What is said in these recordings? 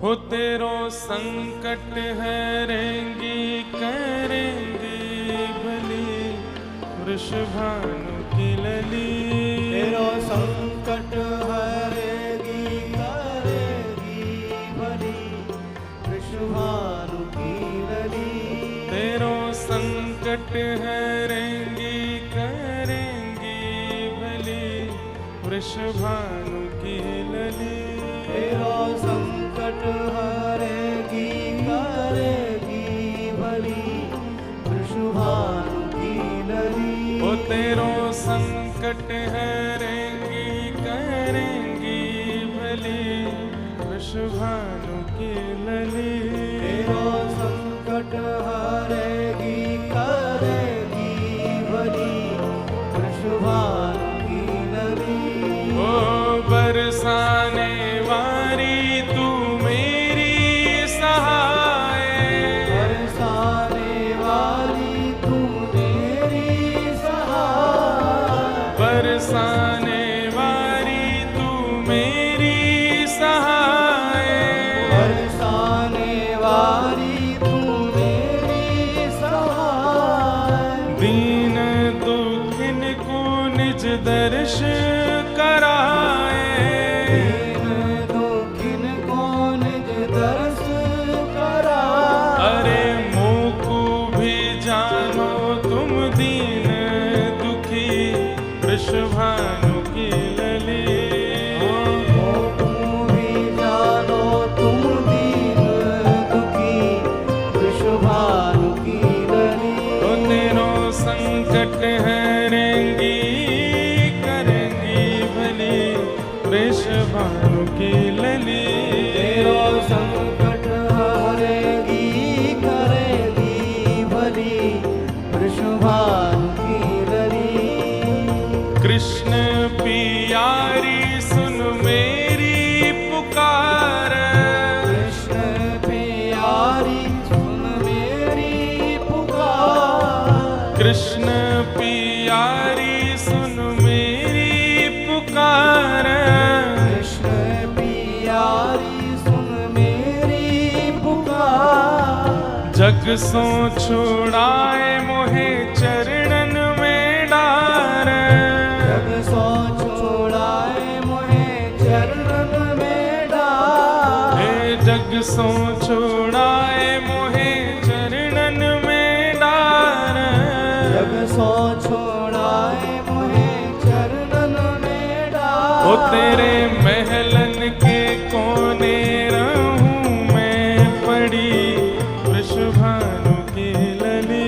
हो तेरो संकट हरेंगी करेंगी भली वृषभानु की लली। तेरो संकट हरेगी करेगी भली वृषभानु की लली। तेरो संकट हरेंगी करेंगी भली वृषभानु की लली। तेरो संकट हरेगी करेगी भली वृषभानु की लली। ओ तेरो संकट हरेंगी करेंगी भली वृषभानु की लली। तेरो संकट हरेगी करेगी भली वृषभानु की लली। ओ बरसाने वारी तू मेरी सहाय। बरसाने वाली तू मेरी सहाय। बरसाने वारी तू मेरी सहाय। बरसाने वाली तू मेरी सहाय। दीन दुखिन को निज दर्श कराए। दीन दुखिन को निज दर्श कराए। अरे मोकू भी जानो तुम दीन दुखी वृषभानु की लली। मोकू भी जानो तुम दीन दुखी वृषभानु की लली। तो तेरो संकट हरेंगी करेंगी भली वृषभानु की लली। तेरो संकट हरेगी करेगी भली वृषभानु की लली। कृष्ण पियारी सुन मेरी पुकार। कृष्ण प्यारी सुन मेरी पुकार। कृष्ण पियारी सुन मेरी पुकार। कृष्ण प्यारी सुन मेरी पुकार। जग सो छुड़ाए मोहे चरणन में डार। जग सो छुड़ाए मोहे चरणन में डार। हे जग सो छुड़ाए मोहे चरणन में डार। जग सो छुड़ाए मोहे चरणन में डार। ओ तेरे महलन के कोने रहूं मैं पड़ी वृषभानु की लली।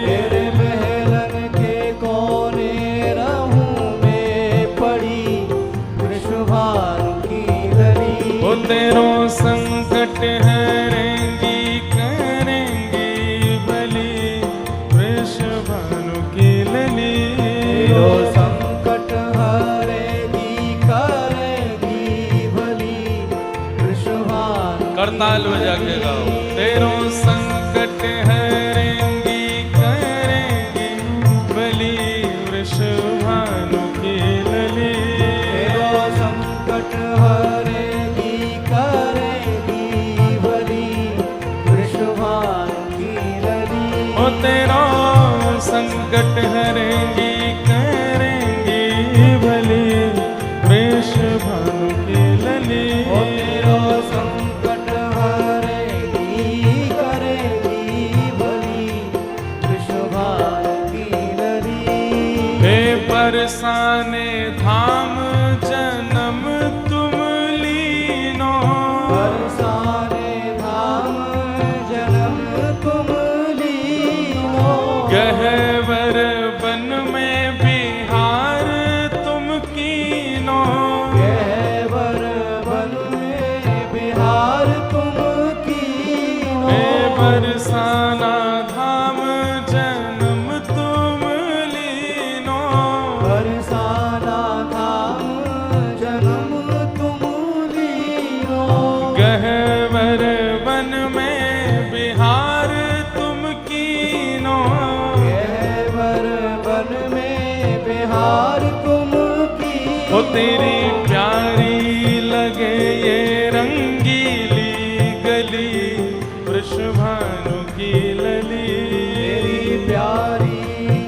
तेरे महलन के कोने रहूं मैं पड़ी वृषभानु की लली। ओ तेरो संकट हरेंगी करेंगी भली वृषभानु की लली। तेरो संकट हरेगी करेगी भली वृषभानु। करताल बजा के गाओ। तेरो संकट हरेंगी करेंगी भली वृषभानु की लली। तेरो संकट हरेगी करेगी भली वृषभानु की लली। ओ तेरो संकट हरेंगी करेंगी भली वृषभानु की लली। ओ तेरो संकट हरेगी करेगी भली वृषभानु की लली। हे बरसाने धाम जन्म तुम लीनो। बरसाने धाम जन्म तुम लीनो। गहवर वन में बिहार तुम कीनो। गहवर वन में बिहार तुम कीनो। हे बरसाना धाम जन्म तुम लीनो। बरसाना धाम जन्म तुम लीनो। गहवर वन में बिहार तुम कीनो। गहवर वन में बिहार तुम कीनो। ओ तेरी प्यारी लगे ये रंगीली वृषभानु की लली। तेरी प्यारी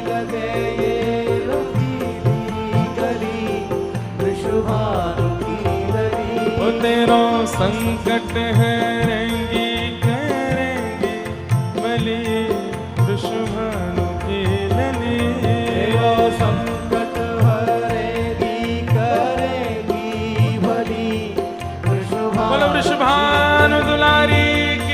लगे ये रंगीली गली, वृषभानु की लली। वो तेरो संकट हरेंगी करेंगी भली, वृषभानु की लली। तेरो संकट हरेगी करेगी भली, बोलो वृषभानु दुलारी की।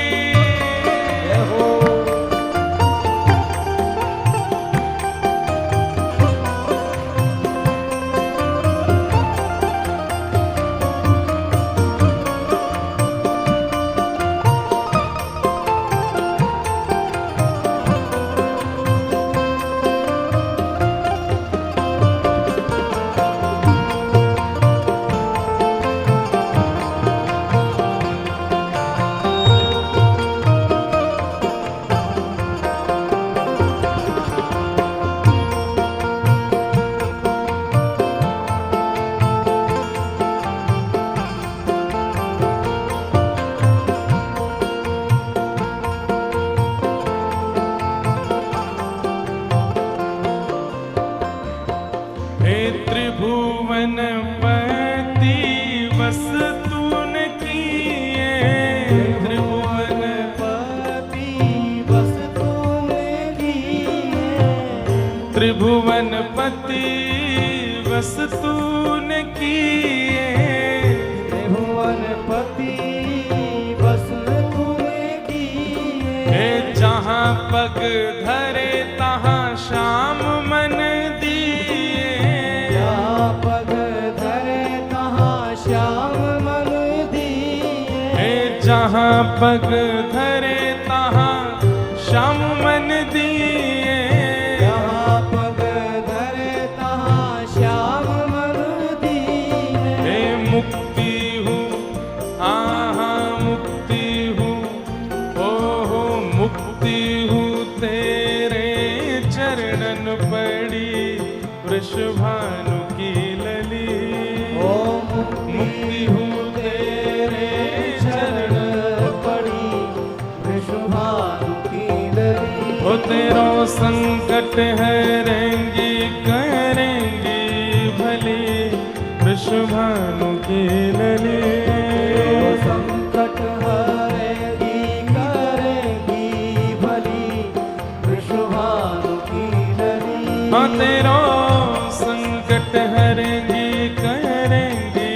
हे त्रिभुवन पति बस तूने किए, त्रिभुवन पति बस तूने किए। त्रिभुवन पति बस तूने किए। त्रिभुवन पति बस तूने किए। हे जहाँ पग धरे तहाँ श्याम मन दिए, जहाँ पग धरे तहाँ श्याम मन दिए। हे जहाँ पग धरे तहाँ श्याम मन दिए। जहाँ पग धरे तहाँ श्याम मन दिए। हे मुक्ति हूँ आहा मुक्ति हूँ, ओहो मुक्ति हूँ तेरे चरणन पड़ी, वृषभानु की लली। ओ मुक्ति हूँ तेरे चरण पड़ी, वृषभानु की लली। ओ तेरो संकट हरेंगी करेंगी भली, वृषभानु की लली। ओ संकट हरेगी करेगी भली, वृषभानु की लली। हाँ तेरो संकट हरेंगी करेंगी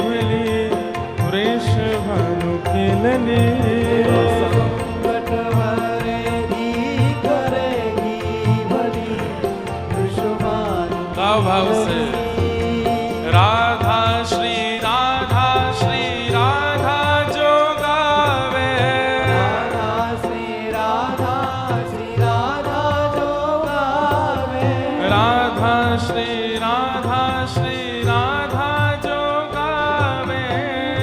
भली, वृषभानु की लली। संकट हरेगी करेगी भली, वृषभानु का भाव से राधा श्री राधा श्री राधा जो गावे, राधा श्री राधा श्री राधा जो गावे। राधा श्री राधा श्री राधा जो गावे।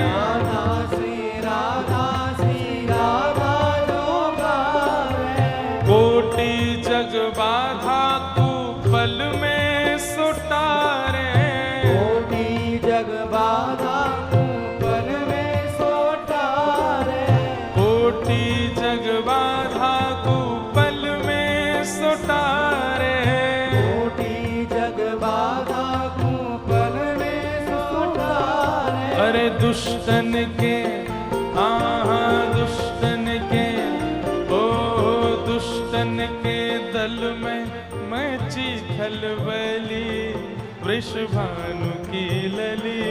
राधा श्री राधा श्री राधा जो गावे। कोटि जग बाधा को पल में सुटारे, कोटि जग बाधा को पल में सुटारे। कोटि जग बाधा को पल में सुटारे। कोटि जग बाधा को पल में सुटारे। अरे दुष्टन के आहा दुष्टन के, ओ दुष्टन के दल में मची खलबली, वृषभानु की लली।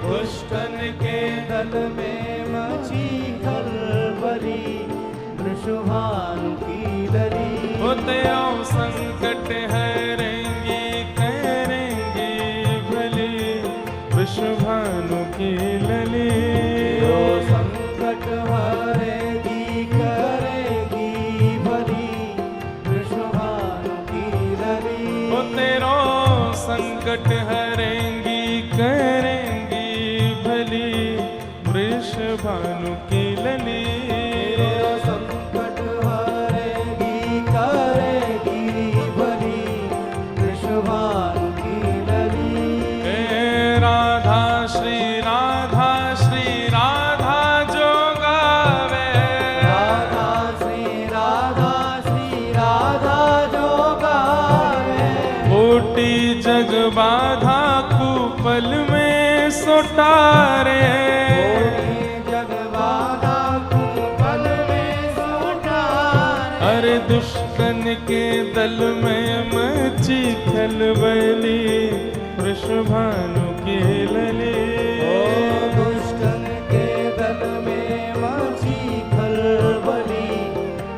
दुष्टन के दल में मची खलबली, वृषभानु की लली। ओ तेरो संकट हरेंगी करेंगी भली, वृषभानु की लली। तेरो संकट हरेगी करेगी भली, वृषभानु की लली। ओ तेरो संकट हरेंगी करेंगी भली, वृषभानु की लली। तेरो संकट हरेगी करेगी भली, वृषभानु की लली। हे राधा श्री राधा श्री राधा जो गावे, दुष्टन के दल में मची खलबली वृषभानु की लली दुष्टन के दल में मची खलबली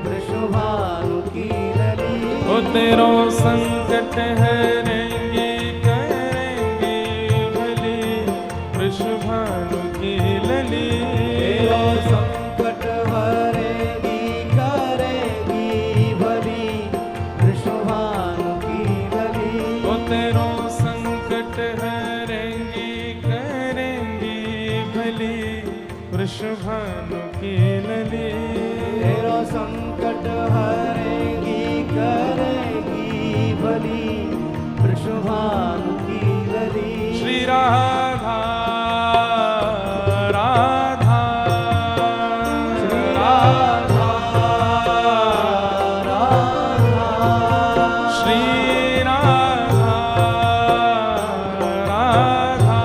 वृषभानु की लली ओ तेरो संकट हरेंगी करेंगी भली वृषभानु की लली तेरो संकट हरेगी करेगी भली वृषभानु की लली ओ तेरो संकट हरेंगी करेंगी भली वृषभानु की लली तेरो संकट हरेगी करेगी भली वृषभानु की लली श्री राधा राधा श्री राधा राधा श्री राधा राधा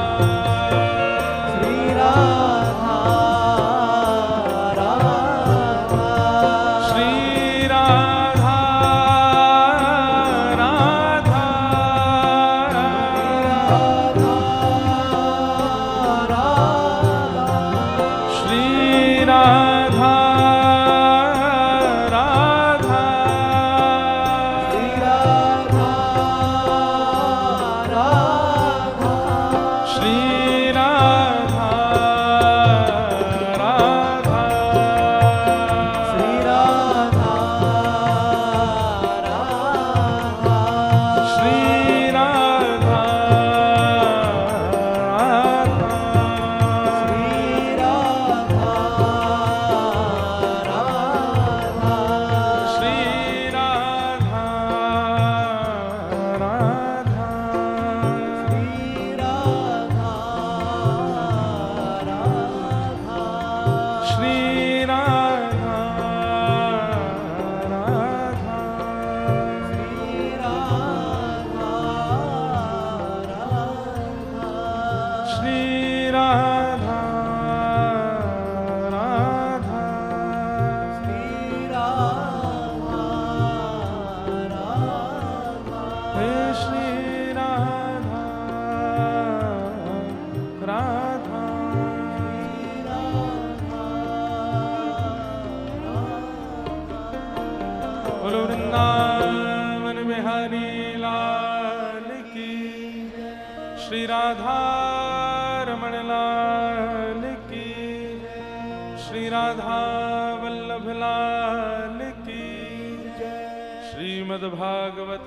श्री राधा राधा श्री राधा राधा श्री राधा राधा श्री राधा राधा श्री राधा श्री राधा राधा श्री राधा राधा श्री राधा राधा हे श्री राधा राधा बोलो वृंदावन बिहारी लाल की श्री राधा रमण लाल की श्री राधा वल्लभ लाल की श्रीमद् भागवत